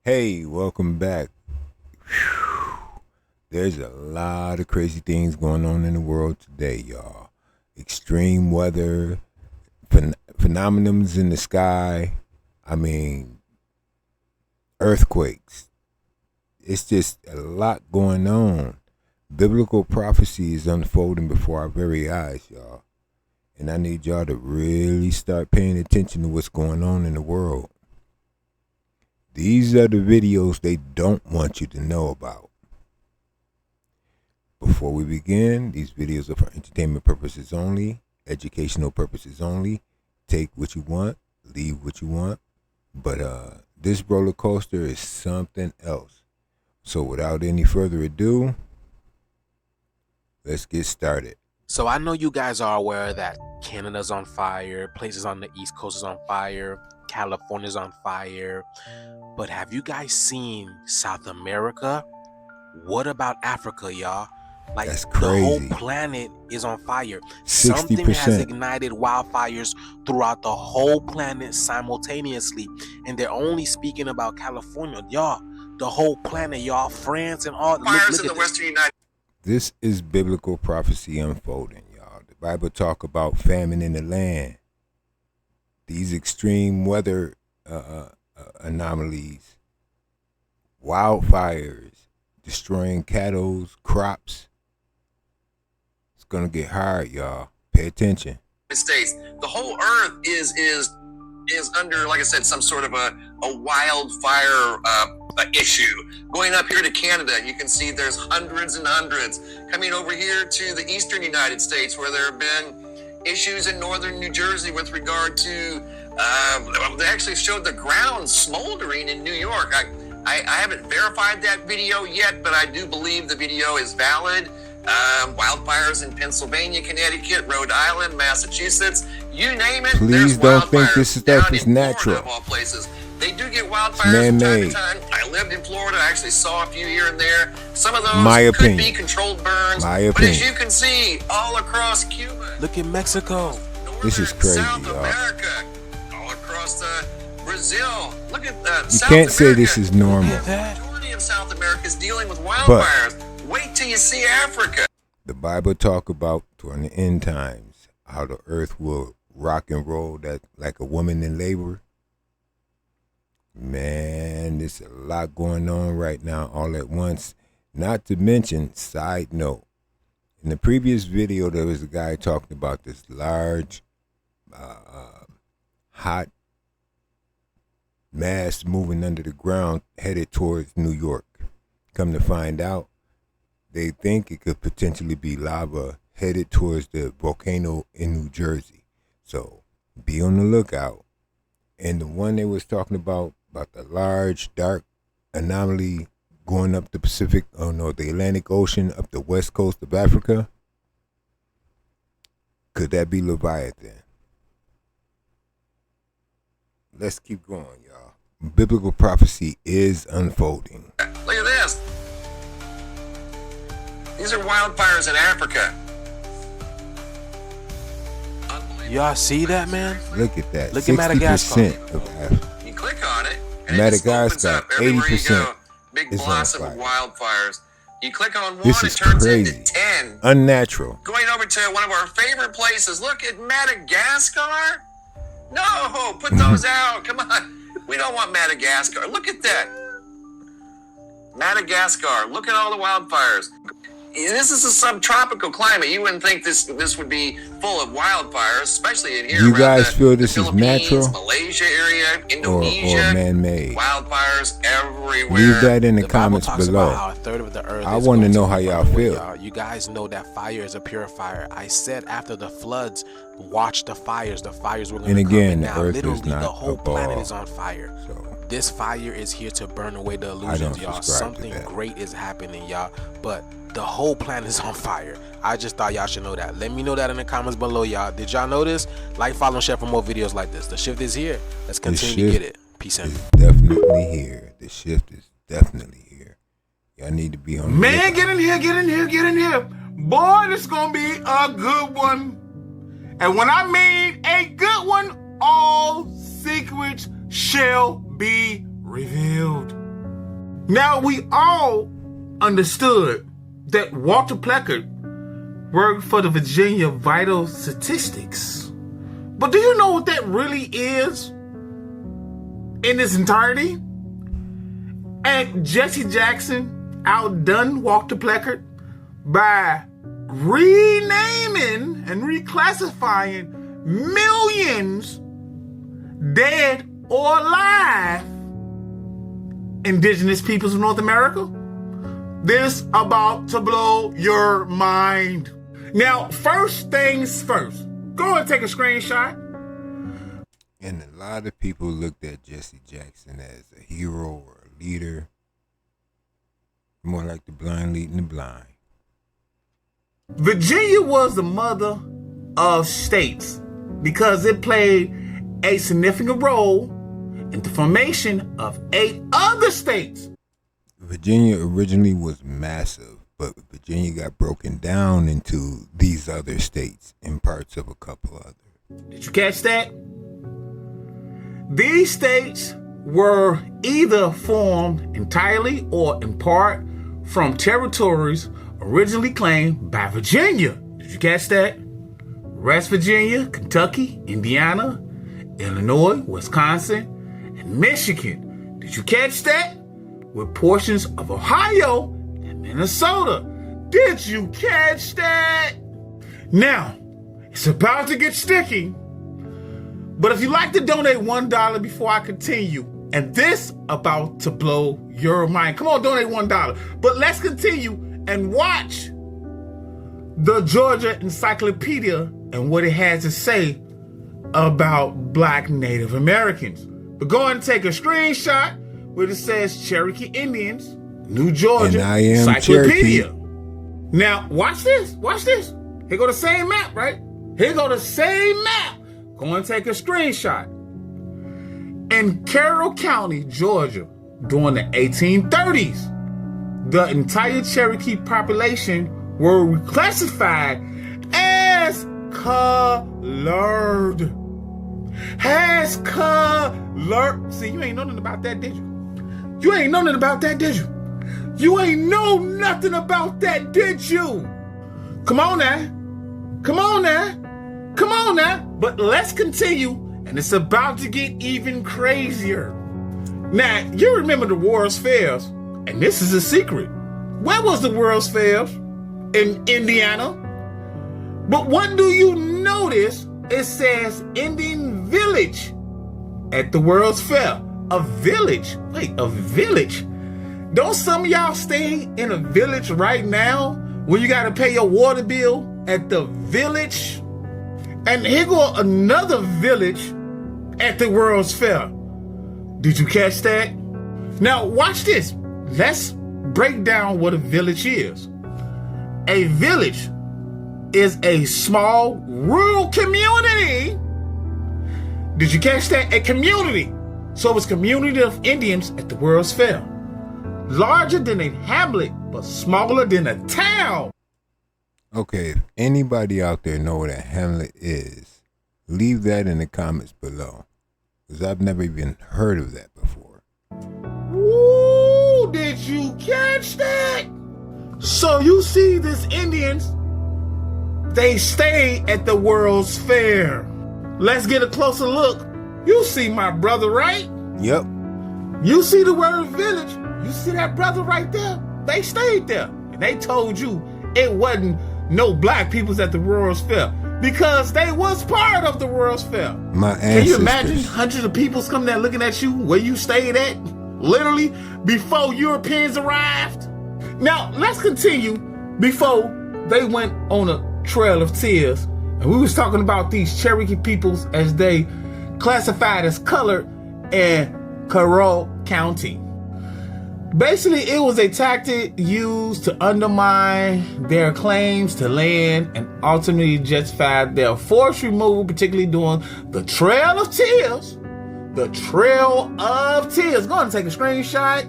Hey, welcome back. Whew. There's a lot of crazy things going on in the world today, y'all. Extreme weather, phenomenons in the sky. I mean, earthquakes. It's just a lot going on. Biblical prophecy is unfolding before our very eyes, y'all. And I need y'all to really start paying attention to what's going on in the world. These are the videos they don't want you to know about. Before we begin, these videos are for entertainment purposes only, educational purposes only. Take what you want, leave what you want. But this roller coaster is something else. So without any further ado, let's get started. So I know you guys are aware that Canada's on fire, places on the East Coast is on fire, California's on fire. But have you guys seen South America? What about Africa, y'all? Like, that's crazy. The whole planet is on fire. 60%. Something has ignited wildfires throughout the whole planet simultaneously. And they're only speaking about California. Y'all, the whole planet, y'all, France and all. Fires in the Western United. This is biblical prophecy unfolding, y'all. The Bible talk about famine in the land. These extreme weather anomalies, wildfires, destroying cattle, crops. It's gonna get hard, y'all. Pay attention. States. The whole earth is under, like I said, some sort of a wildfire issue. Going up here to Canada, you can see there's hundreds and hundreds. Coming over here to the eastern United States, where there have been issues in northern New Jersey with regard to, they actually showed the ground smoldering in New York. I haven't verified that video yet, but I do believe the video is valid. Wildfires in Pennsylvania, Connecticut, Rhode Island, Massachusetts, you name it. Please don't think this stuff is natural. Florida, of all places. They do get wildfires from time to time. I lived in Florida. I actually saw a few here and there. Some of those could be controlled burns. But as you can see, all across Cuba. Look at Mexico. This is crazy, South y'all. America, all across Brazil. Look at you can't say this is normal. The majority of South America is dealing with wildfires. Wait till you see Africa. The Bible talk about during the end times how the earth will rock and roll that like a woman in labor. Man, there's a lot going on right now all at once. Not to mention, side note, in the previous video there was a guy talking about this large hot mass moving under the ground headed towards New York. Come to find out, they think it could potentially be lava headed towards the volcano in New Jersey. So be on the lookout. And the one they was talking about the large dark anomaly going up the the Atlantic Ocean up the west coast of Africa. Could that be Leviathan? Let's keep going, y'all. Biblical prophecy is unfolding. Look at this. These are wildfires in Africa. Y'all see that, man? Look at that. Look at Madagascar. Of Africa. You click on it, and Madagascar, 80% big is blossom of wildfires. You click on one, this it is turns crazy. into 10. Unnatural. Going over to one of our favorite places. Look at Madagascar. No, put those out. Come on. We don't want Madagascar. Look at that. Madagascar. Look at all the wildfires. This is a subtropical climate. You wouldn't think this would be full of wildfires, especially in here. You guys feel this is natural? Malaysia area, Indonesia, or man-made? Wildfires everywhere. Leave that in the comments Bible talks below. About how a third of the earth I want to know how y'all feel. Y'all. You guys know that fire is a purifier. I said after the floods, watch the fires. The fires were going to come. And now, literally, the whole planet is on fire. So this fire is here to burn away the illusions, y'all. Something great is happening, y'all. But the whole planet is on fire. I just thought y'all should know that. Let me know that in the comments below, y'all. Did y'all know this? Like, follow, and share for more videos like this. The shift is here. Let's continue to get it. Peace out. Definitely here. The shift is definitely here. Y'all need to be on. Man, get in here, get in here, get in here. Boy, this is gonna be a good one. And when I mean a good one, all secrets shall be revealed. Now, we all understood that Walter Pleckard worked for the Virginia Vital Statistics. But do you know what that really is in its entirety? And Jesse Jackson outdone Walter Pleckard by renaming and reclassifying millions dead or alive indigenous peoples of North America. This about to blow your mind. Now, first things first, go and take a screenshot. And a lot of people looked at Jesse Jackson as a hero or a leader, more like the blind leading the blind. Virginia was the mother of states because it played a significant role in the formation of 8 other states. Virginia originally was massive, but Virginia got broken down into these other states and parts of a couple others. Did you catch that? These states were either formed entirely or in part from territories originally claimed by Virginia. Did you catch that? West Virginia, Kentucky, Indiana, Illinois, Wisconsin, and Michigan. Did you catch that? With portions of Ohio and Minnesota. Did you catch that? Now, it's about to get sticky. But if you'd like to donate $1 before I continue, and this about to blow your mind. Come on, donate $1. But let's continue and watch the Georgia Encyclopedia and what it has to say about Black Native Americans. But go ahead and take a screenshot where it says Cherokee Indians, New Georgia and I am Encyclopedia. Cherokee. Now, watch this. Watch this. Here go the same map, right? Here go the same map. Go and take a screenshot. In Carroll County, Georgia, during the 1830s, the entire Cherokee population were reclassified as colored. As colored. See, you ain't know nothing about that, did you? You ain't know nothing about that, did you? You ain't know nothing about that, did you? Come on now. Come on now. Come on now. But let's continue, and it's about to get even crazier. Now, you remember the World's Fairs, and this is a secret. Where was the World's Fairs? In Indiana. But what do you notice? It says Indian Village at the World's Fair. A village? Wait, a village? Don't some of y'all stay in a village right now where you got to pay your water bill at the village? And here go another village at the World's Fair. Did you catch that? Now watch this. Let's break down what a village is. A village is a small rural community. Did you catch that? A community. So it's a community of Indians at the World's Fair. Larger than a hamlet, but smaller than a town. Okay, if anybody out there know what a hamlet is, leave that in the comments below, because I've never even heard of that before. Woo! Did you catch that? So you see these Indians, they stay at the World's Fair. Let's get a closer look. You see my brother, right? Yep. You see the word village. You see that brother right there? They stayed there. And they told you it wasn't no black peoples at the World's Fair because they was part of the World's Fair. My ancestors. Can you imagine hundreds of people coming there looking at you where you stayed at? Literally before Europeans arrived. Now, let's continue before they went on a trail of tears. And we was talking about these Cherokee peoples as they classified as colored in Carroll County. Basically, it was a tactic used to undermine their claims to land and ultimately justify their forced removal, particularly during the Trail of Tears. The Trail of Tears. Go ahead and take a screenshot.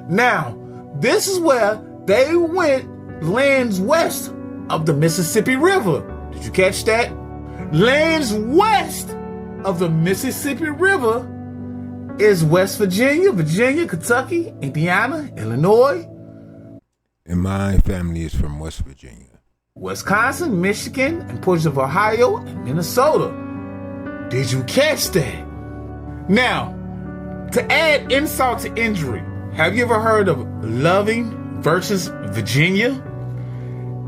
Now, this is where they went lands west of the Mississippi River. Did you catch that? Lands west of the Mississippi River is West Virginia, Virginia, Kentucky, Indiana, Illinois. And my family is from West Virginia. Wisconsin, Michigan, and portions of Ohio and Minnesota. Did you catch that? Now, to add insult to injury, have you ever heard of Loving versus Virginia?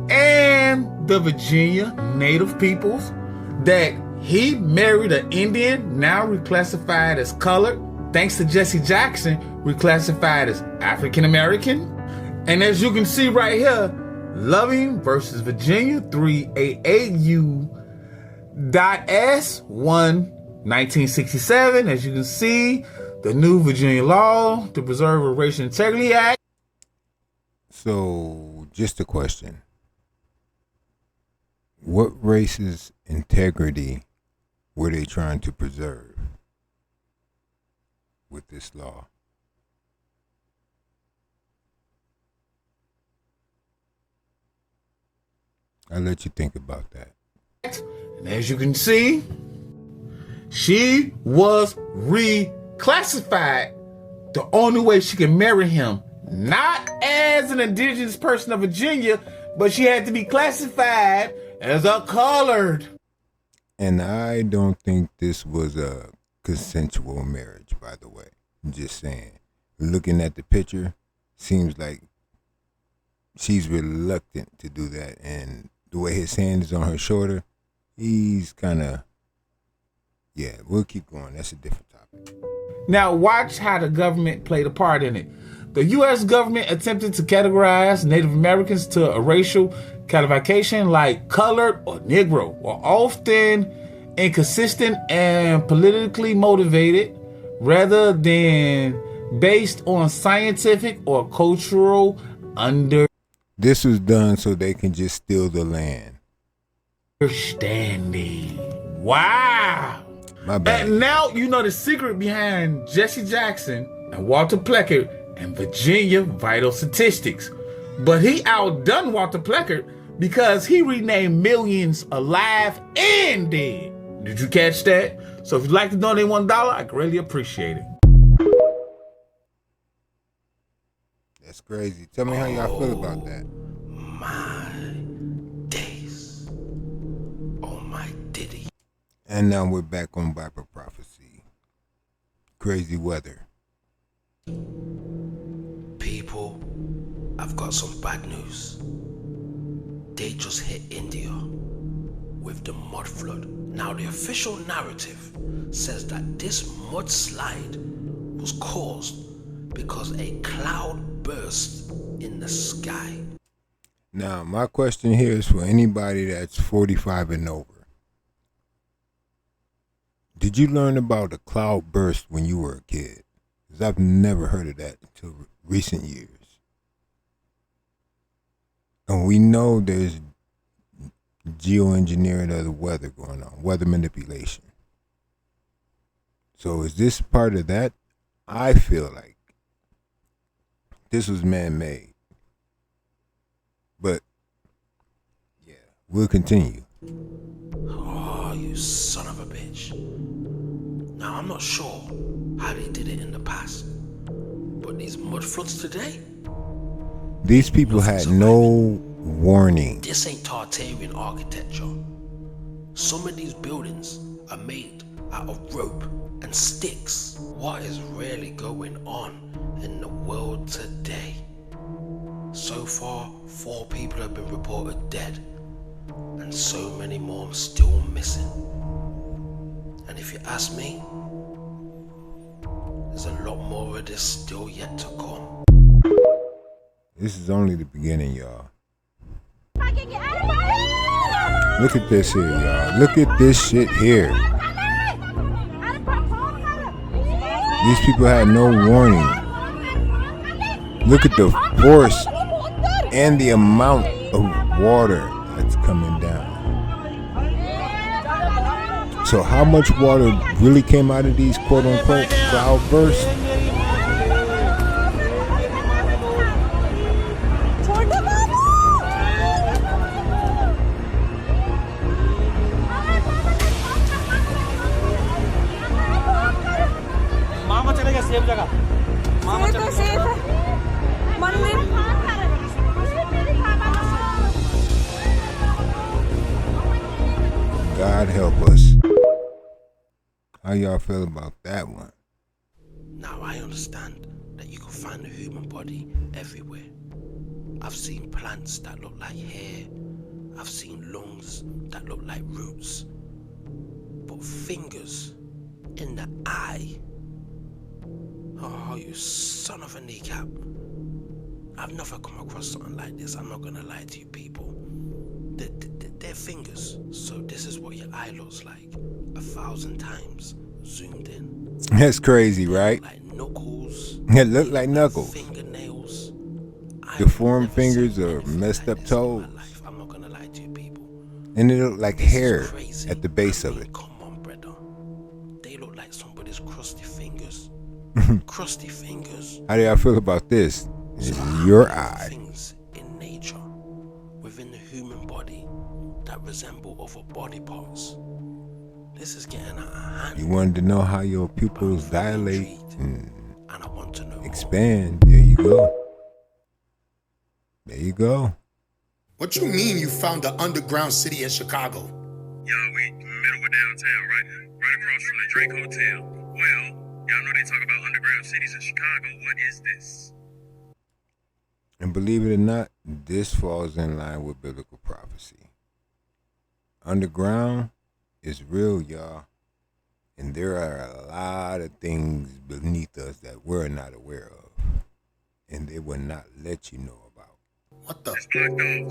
And the Virginia native peoples that he married an Indian, now reclassified as colored, thanks to Jesse Jackson, reclassified as African American. And as you can see right here, Loving versus Virginia 388U.S1 1967. As you can see, the new Virginia law to preserve a racial integrity act. So, just a question. What race's integrity were they trying to preserve with this law? I'll let you think about that. And as you can see, she was reclassified the only way she could marry him, not as an indigenous person of Virginia, but she had to be classified as a colored. And I don't think this was a consensual marriage, by the way. I'm just saying. Looking at the picture, seems like she's reluctant to do that. And the way his hand is on her shoulder, he's kind of, yeah, we'll keep going. That's a different topic. Now watch how the government played a part in it. The U.S. government attempted to categorize Native Americans to a racial classification like colored or Negro, or often inconsistent and politically motivated rather than based on scientific or cultural This was done so they can just steal the land. Understanding. Wow. My bad. And now you know the secret behind Jesse Jackson and Walter Pleckert and Virginia vital statistics. But he outdone Walter Pleckert because he renamed millions alive and dead. Did you catch that? So if you'd like to donate $1, I greatly appreciate it. That's crazy. Tell me how y'all feel about that. My days. Oh my diddy. And now we're back on Bible prophecy. Crazy weather. People, I've got some bad news. They just hit India with the mud flood. Now the official narrative says that this mudslide was caused because a cloud burst in the sky. Now, my question here is for anybody that's 45 and over. Did you learn about a cloud burst when you were a kid? Because I've never heard of that until recent years. And we know there's geoengineering of the weather going on, weather manipulation. So is this part of that? I feel like this was man-made. But, yeah, we'll continue. Oh, you son of a bitch. Now, I'm not sure how they did it in the past, but these mud floods today? These people had no warning. This ain't Tartarian architecture. Some of these buildings are made out of rope and sticks. What is really going on in the world today? So far, 4 people have been reported dead, and so many more still missing. And if you ask me, there's a lot more of this still yet to come. This is only the beginning, y'all. Look at this here, y'all. Look at this shit here. These people had no warning. Look at the force and the amount of water that's coming down. So how much water really came out of these quote-unquote cloud bursts? Mama God help us. How y'all feel about that one? Now I understand that you can find the human body everywhere. I've seen plants that look like hair. I've seen lungs that look like roots. But fingers in the eye? Oh, you son of a kneecap. I've never come across something like this. I'm not gonna lie to you people. They're fingers. So this is what your eye looks like 1,000 times zoomed in. That's crazy, right? Like knuckles. It looked like knuckles. Fingernails. Deformed fingers or messed up toes. I'm not gonna lie to you people. And it looked like hair at the base of it. Come on, brother. They look like somebody's crusty fingers. Crusty fingers. How do y'all feel about this? This is your eye. Things in nature, within the human body, that resemble other body parts. This is getting out of hand. You wanted to know how your pupils dilate and I want to know expand. There you go. There you go. What you mean you found the underground city in Chicago? Y'all, we middle of downtown, right across from the Drake Hotel. Well, y'all know they talk about underground cities in Chicago. What is this? And believe it or not, this falls in line with biblical prophecy. Underground is real, y'all. And there are a lot of things beneath us that we're not aware of. And they will not let you know about. What the?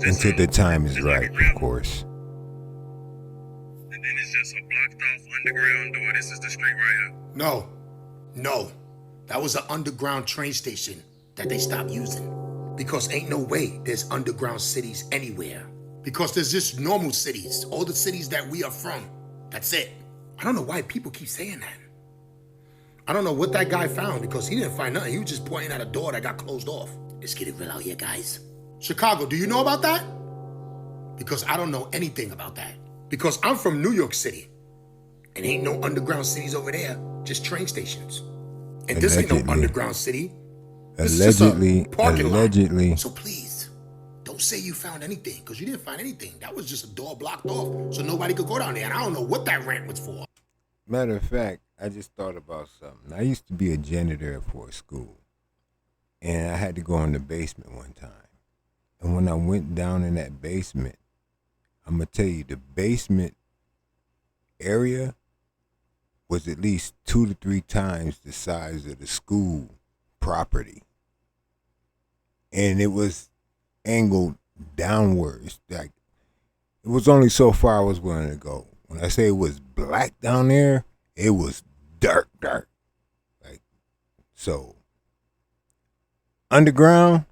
Until the time is right, of course. And then it's just a blocked off underground door. This is the street right here. No. That was an underground train station that they stopped using. Because ain't no way there's underground cities anywhere. Because there's just normal cities. All the cities that we are from. That's it. I don't know why people keep saying that. I don't know what that guy found because he didn't find nothing. He was just pointing at a door that got closed off. Let's get it real out here, guys. Chicago, do you know about that? Because I don't know anything about that. Because I'm from New York City. And ain't no underground cities over there. Just train stations. And this ain't no underground city. Allegedly. So please, don't say you found anything, because you didn't find anything. That was just a door blocked off, so nobody could go down there. And I don't know what that rant was for. Matter of fact, I just thought about something. I used to be a janitor for a school, and I had to go in the basement one time. And when I went down in that basement, I'm going to tell you, the basement area was at least 2 to 3 times the size of the school property. And it was angled downwards. Like, it was only so far I was willing to go. When I say it was black down there, it was dark. Like, so, underground,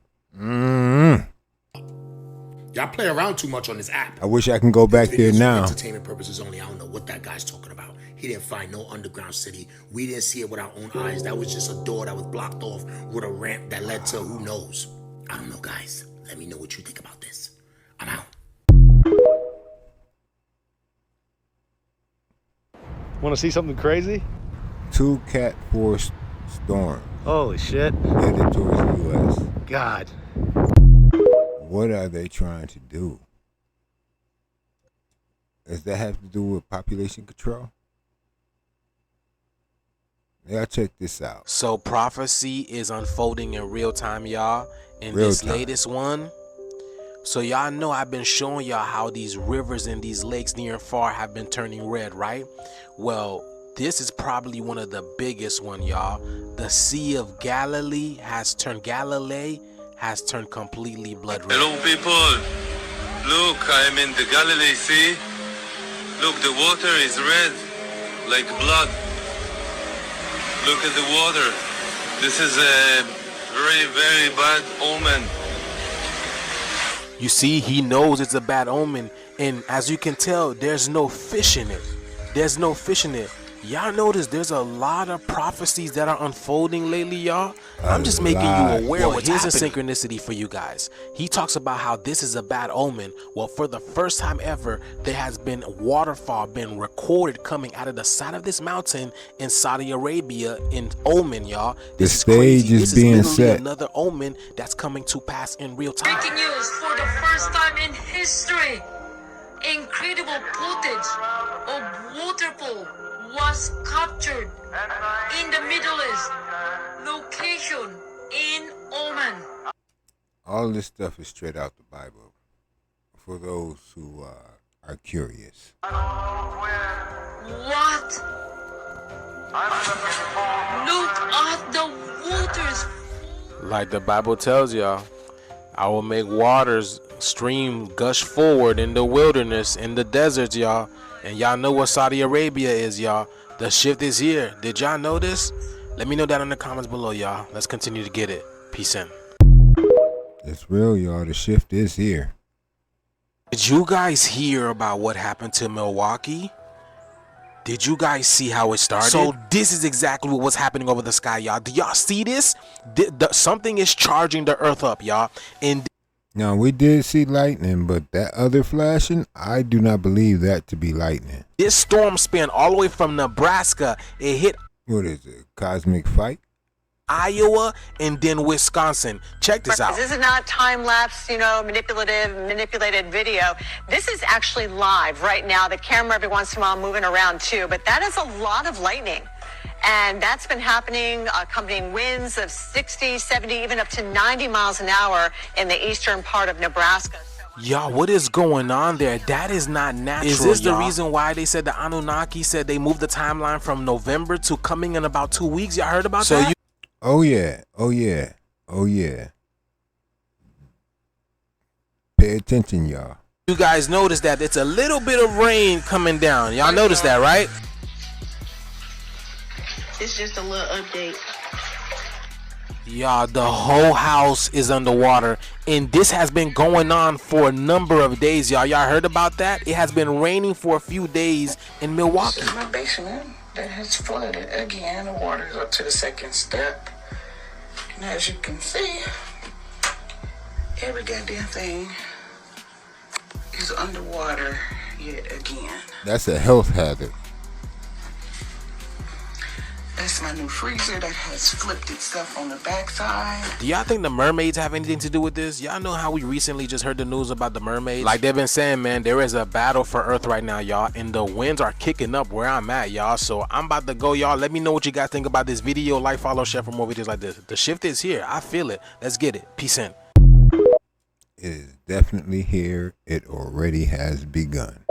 Y'all play around too much on this app. I wish I can go back there now. Entertainment purposes only. I don't know what that guy's talking about. He didn't find no underground city. We didn't see it with our own eyes. That was just a door that was blocked off with a ramp that led to who knows. I don't know, guys. Let me know what you think about this. I'm out. Want to see something crazy? 2 Cat 4 storms Holy shit. headed towards the U.S. God. What are they trying to do? Does that have to do with population control? Y'all check this out. So prophecy is unfolding in real time, y'all. In Real this time. latest one. So y'all know I've been showing y'all how these rivers and these lakes near and far have been turning red, right? Well, this is probably one of the biggest one, y'all. The Sea of Galilee has turned completely blood red. Hello, people. Look, I'm in the Galilee Sea. Look, the water is red, like blood. Look at the water. This is a very, very bad omen. You see, he knows it's a bad omen. And as you can tell, there's no fish in it. Y'all notice there's a lot of prophecies that are unfolding lately, y'all. I'm just making you aware. Well, here's a synchronicity for you guys. He talks about how this is a bad omen. Well, for the first time ever, there has been a waterfall been recorded coming out of the side of this mountain in Saudi Arabia in omen, y'all. The stage is being set. Another omen that's coming to pass in real time. Breaking news for the first time in history. Incredible footage of waterfall was captured in the Middle East, location in Oman. All this stuff is straight out the Bible for those who are curious. What? Look at the waters. Like the Bible tells y'all, I will make waters stream gush forward in the wilderness, in the deserts, y'all. And y'all know what Saudi Arabia is, y'all. The shift is here. Did y'all know this? Let me know down in the comments below, y'all. Let's continue to get it. Peace in. It's real, y'all. The shift is here. Did you guys hear about what happened to Milwaukee? Did you guys see how it started? So this is exactly what was happening over the sky, y'all. Do y'all see this? Something is charging the earth up, y'all. And now, we did see lightning, but that other flashing, I do not believe that to be lightning. This storm spanned all the way from Nebraska. It hit, what is it, cosmic fight? Iowa, and then Wisconsin. Check this out. This is not time-lapse, manipulated video. This is actually live right now. The camera every once in a while moving around too, but that is a lot of lightning. And that's been happening, accompanying winds of 60, 70, even up to 90 miles an hour in the eastern part of Nebraska. Y'all, what is going on there? That is not natural. Is this the reason why they said the Anunnaki said they moved the timeline from November to coming in about 2 weeks? Y'all heard about that? Oh yeah. Pay attention, y'all. You guys notice that it's a little bit of rain coming down. Y'all notice that, right? It's just a little update. Y'all, the whole house is underwater, and this has been going on for a number of days, y'all. Y'all heard about that? It has been raining for a few days in Milwaukee. This is my basement that has flooded again. The water is up to the second step. And as you can see, every goddamn thing is underwater yet again. That's a health hazard. That's my new freezer that has flipped itself on the backside. Do y'all think the mermaids have anything to do with this? Y'all know how we recently just heard the news about the mermaids? Like they've been saying, man, there is a battle for Earth right now, y'all. And the winds are kicking up where I'm at, y'all. So I'm about to go, y'all. Let me know what you guys think about this video. Like, follow, share for more videos like this. The shift is here. I feel it. Let's get it. Peace in. It is definitely here. It already has begun.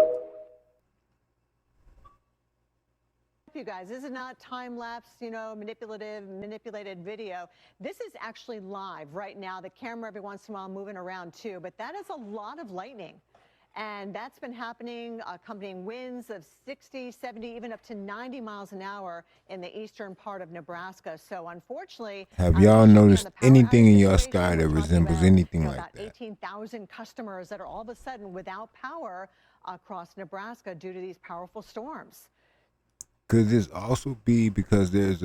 You guys, this is not time-lapse, manipulated video. This is actually live right now. The camera every once in a while moving around too, but that is a lot of lightning. And that's been happening, accompanying winds of 60, 70, even up to 90 miles an hour in the eastern part of Nebraska. So unfortunately, have y'all noticed anything in your sky that resembles anything like that? 18,000 customers that are all of a sudden without power across Nebraska due to these powerful storms. Could this also be because there's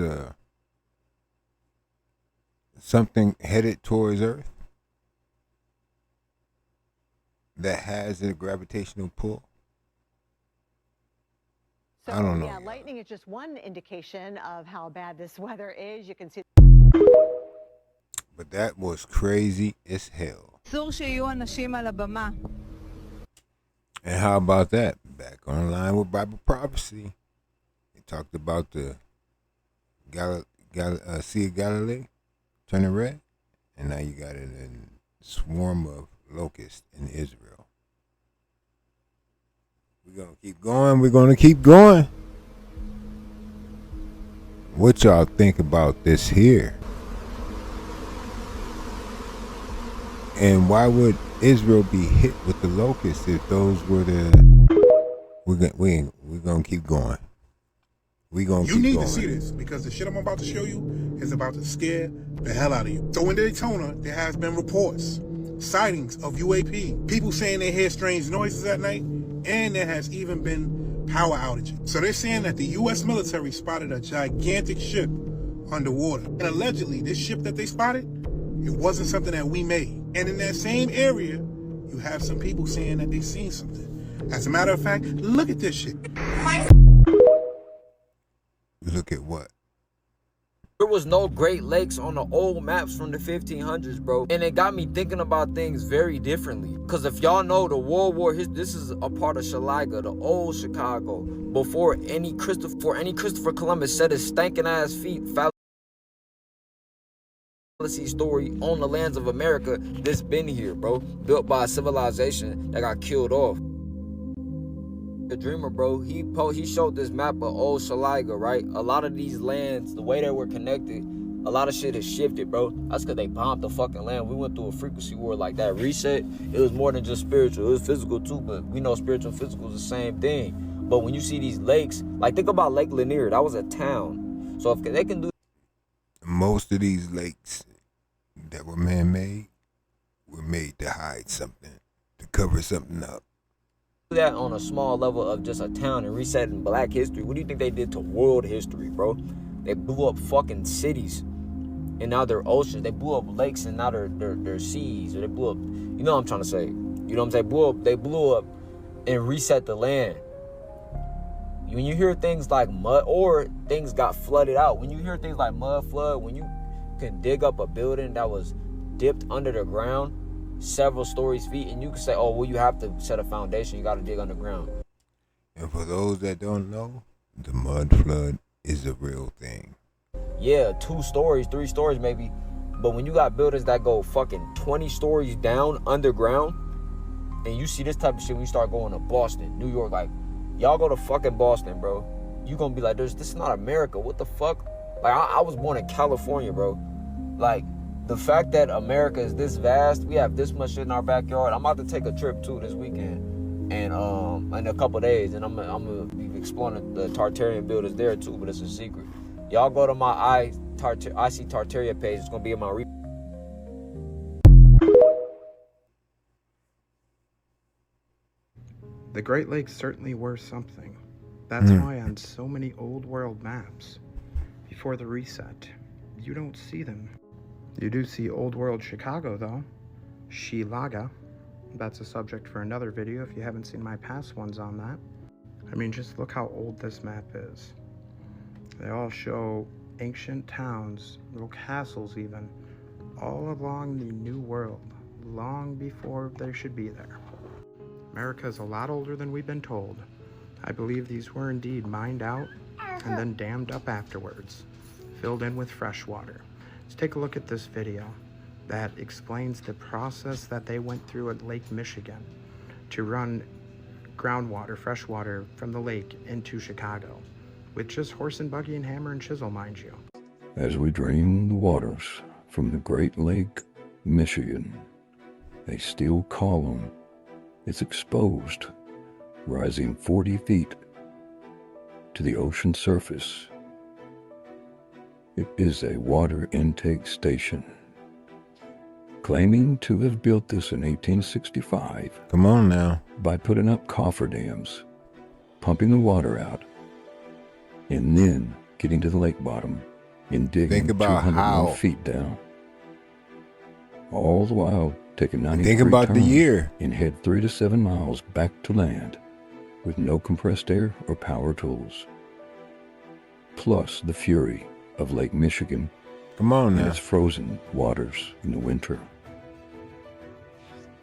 something headed towards Earth that has a gravitational pull? So, I don't know. Yeah, lightning is just one indication of how bad this weather is. You can see. But that was crazy as hell. And how about that? Back on line with Bible prophecy. Talked about the Sea of Galilee turning red, and now you got it in swarm of locusts in Israel. We're gonna keep going. We're gonna keep going. What y'all think about this here? And why would Israel be hit with the locusts if those were the? We're gonna keep going. You need to see this because the shit I'm about to show you is about to scare the hell out of you. So in Daytona, there has been reports, sightings of UAP, people saying they hear strange noises at night, and there has even been power outages. So they're saying that the U.S. military spotted a gigantic ship underwater. And allegedly, this ship that they spotted, it wasn't something that we made. And in that same area, you have some people saying that they've seen something. As a matter of fact, look at this shit. Look at what? There was no Great Lakes on the old maps from the 1500s, bro. And it got me thinking about things very differently. Because if y'all know the World War, this is a part of Shaliga, the old Chicago. Before any Christopher Columbus set his stankin' ass feet, fallacy story on the lands of America, this been here, bro. Built by a civilization that got killed off. The Dreamer, bro, he showed this map of old Shaliga, right? A lot of these lands, the way they were connected, a lot of shit has shifted, bro. That's because they bombed the fucking land. We went through a frequency war like that. Reset, it was more than just spiritual. It was physical too, but we know spiritual and physical is the same thing. But when you see these lakes, like think about Lake Lanier, that was a town. So if they can do... Most of these lakes that were man-made were made to hide something, to cover something up. That on a small level of just a town and resetting black history. What do you think they did to world history, bro? They blew up fucking cities and now they're oceans. They blew up lakes and now they're seas. Or they blew up, you know what I'm trying to say. You know what I'm saying? They blew up and reset the land. When you hear things like mud, or things got flooded out, when you hear things like mud flood, when you can dig up a building that was dipped under the ground several stories feet, and you can say, oh, well, you have to set a foundation, you got to dig underground. And for those that don't know, the mud flood is a real thing. Yeah, 2 stories, 3 stories maybe, but when you got buildings that go fucking 20 stories down underground, and you see this type of shit when you start going to Boston, New York, like, y'all go to fucking Boston, bro, you gonna be like, this is not America, what the fuck? Like, I was born in California, bro. Like, the fact that America is this vast, we have this much shit in our backyard. I'm about to take a trip too this weekend, and in a couple days, and I'm gonna be exploring the Tartarian buildings there too, but it's a secret. Y'all go to my IC Tartaria page. It's gonna be in my The Great Lakes certainly were something. That's why on so many old world maps, before the reset, you don't see them. You do see Old World Chicago, though. Shilaga. That's a subject for another video if you haven't seen my past ones on that. I mean, just look how old this map is. They all show ancient towns, little castles even, all along the New World, long before they should be there. America is a lot older than we've been told. I believe these were indeed mined out and then dammed up afterwards, filled in with fresh water. Let's take a look at this video that explains the process that they went through at Lake Michigan to run groundwater, fresh water from the lake into Chicago, with just horse and buggy and hammer and chisel, mind you. As we drain the waters from the Great Lake, Michigan, a steel column is exposed, rising 40 feet to the ocean surface. It is a water intake station. Claiming to have built this in 1865. Come on now. By putting up cofferdams, pumping the water out, and then getting to the lake bottom and digging 200 more feet down. All the while taking 93 Think about turns the year. And head 3 to 7 miles back to land with no compressed air or power tools. Plus the fury of Lake Michigan. Come on now. And its frozen waters in the winter.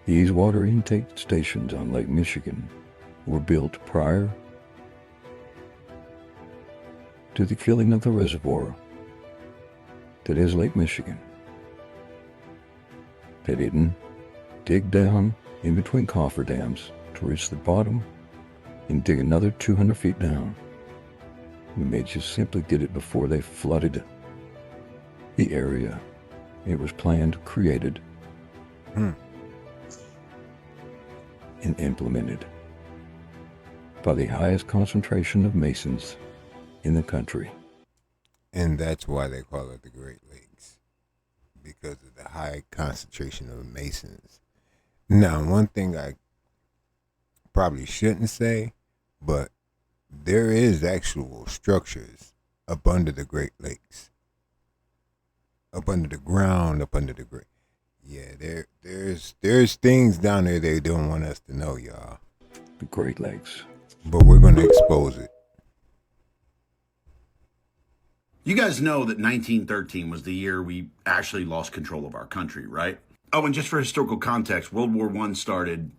These water intake stations on Lake Michigan were built prior to the filling of the reservoir that is Lake Michigan. They didn't dig down in between cofferdams to reach the bottom and dig another 200 feet down. They just simply did it before they flooded the area. It was planned, created, and implemented by the highest concentration of Masons in the country. And that's why they call it the Great Lakes, because of the high concentration of Masons. Now, one thing I probably shouldn't say, but there is actual structures up under the Great Lakes, up under the ground, up under the great. Yeah, there's things down there they don't want us to know, y'all. The Great Lakes. But we're gonna expose it. You guys know that 1913 was the year we actually lost control of our country, right? Oh, and just for historical context, World War I started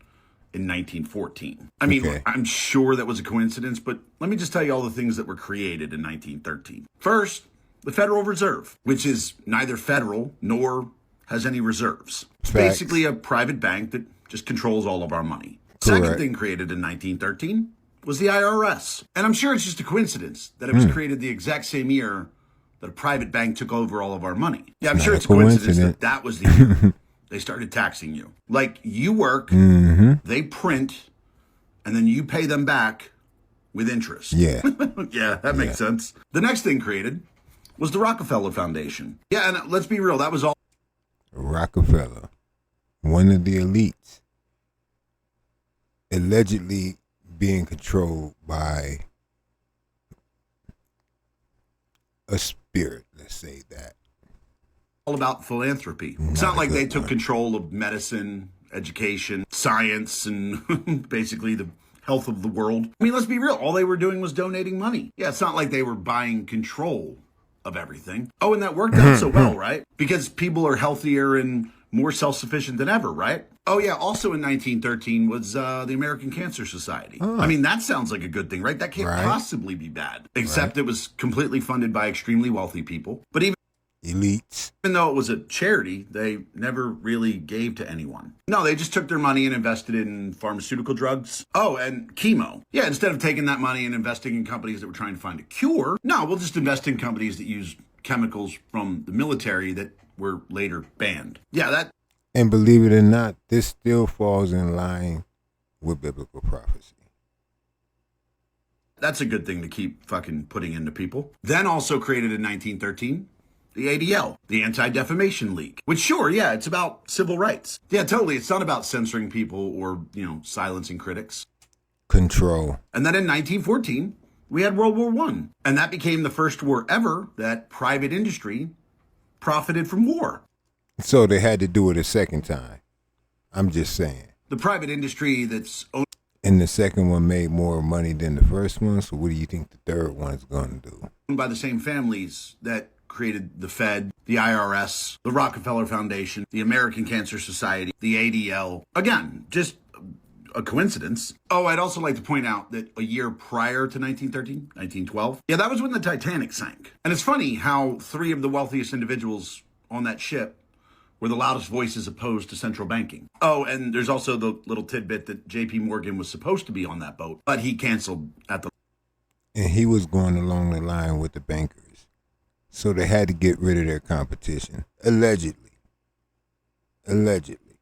in 1914. I mean, Okay. I'm sure that was a coincidence, but let me just tell you all the things that were created in 1913. First, the Federal Reserve, which is neither federal nor has any reserves. It's Facts. basically a private bank that just controls all of our money. Correct. Second thing created in 1913 was the IRS. And I'm sure it's just a coincidence that it was created the exact same year that a private bank took over all of our money. Yeah, I'm Not sure a it's a coincidence coincidence. that was the year they started taxing you. Like, you work, they print, and then you pay them back with interest. Yeah. Yeah, that makes sense. The next thing created was the Rockefeller Foundation. Yeah, and let's be real, that was all Rockefeller, one of the elites, allegedly being controlled by a spirit, let's say that. all about philanthropy. It's not like they took control of medicine, education, science, and basically the health of the world. I mean, let's be real. All they were doing was donating money. Yeah, it's not like they were buying control of everything. Oh, and that worked out so well, right? Because people are healthier and more self-sufficient than ever, right? Oh, yeah. Also in 1913 was the American Cancer Society. I mean, that sounds like a good thing, right? That can't possibly be bad. Except it was completely funded by extremely wealthy people. But even elites. Even though it was a charity, they never really gave to anyone. No, they just took their money and invested in pharmaceutical drugs. Oh, and chemo. Yeah, instead of taking that money and investing in companies that were trying to find a cure, no, we'll just invest in companies that use chemicals from the military that were later banned. Yeah, that. And believe it or not, this still falls in line with biblical prophecy. That's a good thing to keep fucking putting into people. Then also created in 1913, the ADL, the Anti-Defamation League, which sure, yeah, it's about civil rights. Yeah, totally. It's not about censoring people or, silencing critics. Control. And then in 1914, we had World War I. And that became the first war ever that private industry profited from war. So they had to do it a second time. I'm just saying. The private industry that's owned. And the second one made more money than the first one, so what do you think the third one's going to do? By the same families that created the Fed, the IRS, the Rockefeller Foundation, the American Cancer Society, the ADL. Again, just a coincidence. Oh, I'd also like to point out that a year prior to 1913, 1912, yeah, that was when the Titanic sank. And it's funny how three of the wealthiest individuals on that ship were the loudest voices opposed to central banking. Oh, and there's also the little tidbit that J.P. Morgan was supposed to be on that boat, but he canceled at the... And he was going along the line with the bankers. So they had to get rid of their competition. Allegedly.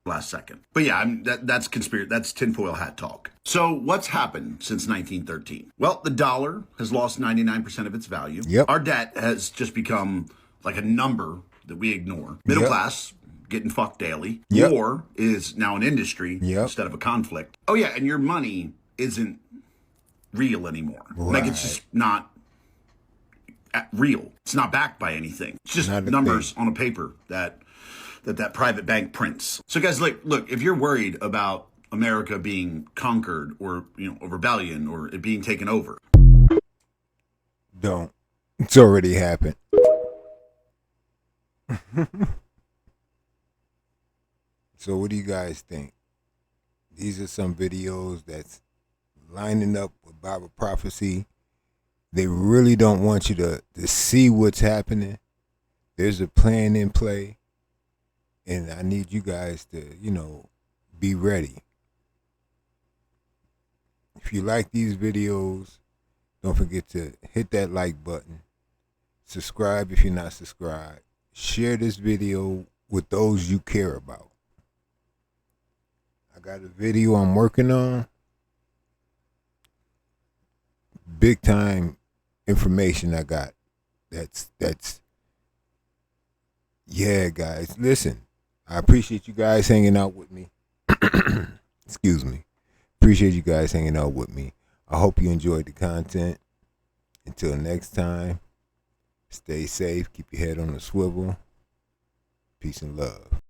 Last second. But yeah, that's conspiracy. That's tinfoil hat talk. So what's happened since 1913? Well, the dollar has lost 99% of its value. Yep. Our debt has just become like a number that we ignore. Middle class getting fucked daily. Yep. War is now an industry instead of a conflict. Oh yeah, and your money isn't real anymore. Like it's just not real. It's not backed by anything. It's just numbers on a paper that private bank prints. So guys, look, if you're worried about America being conquered or, a rebellion or it being taken over. Don't. It's already happened. So what do you guys think? These are some videos that's lining up with Bible prophecy. They really don't want you to see what's happening. There's a plan in play. And I need you guys to, be ready. If you like these videos, don't forget to hit that like button. Subscribe if you're not subscribed. Share this video with those you care about. I got a video I'm working on. Big time information I got. That's yeah, guys. Listen, I appreciate you guys hanging out with me. Excuse me. Appreciate you guys hanging out with me. I hope you enjoyed the content. Until next time, stay safe, keep your head on the swivel. Peace and love.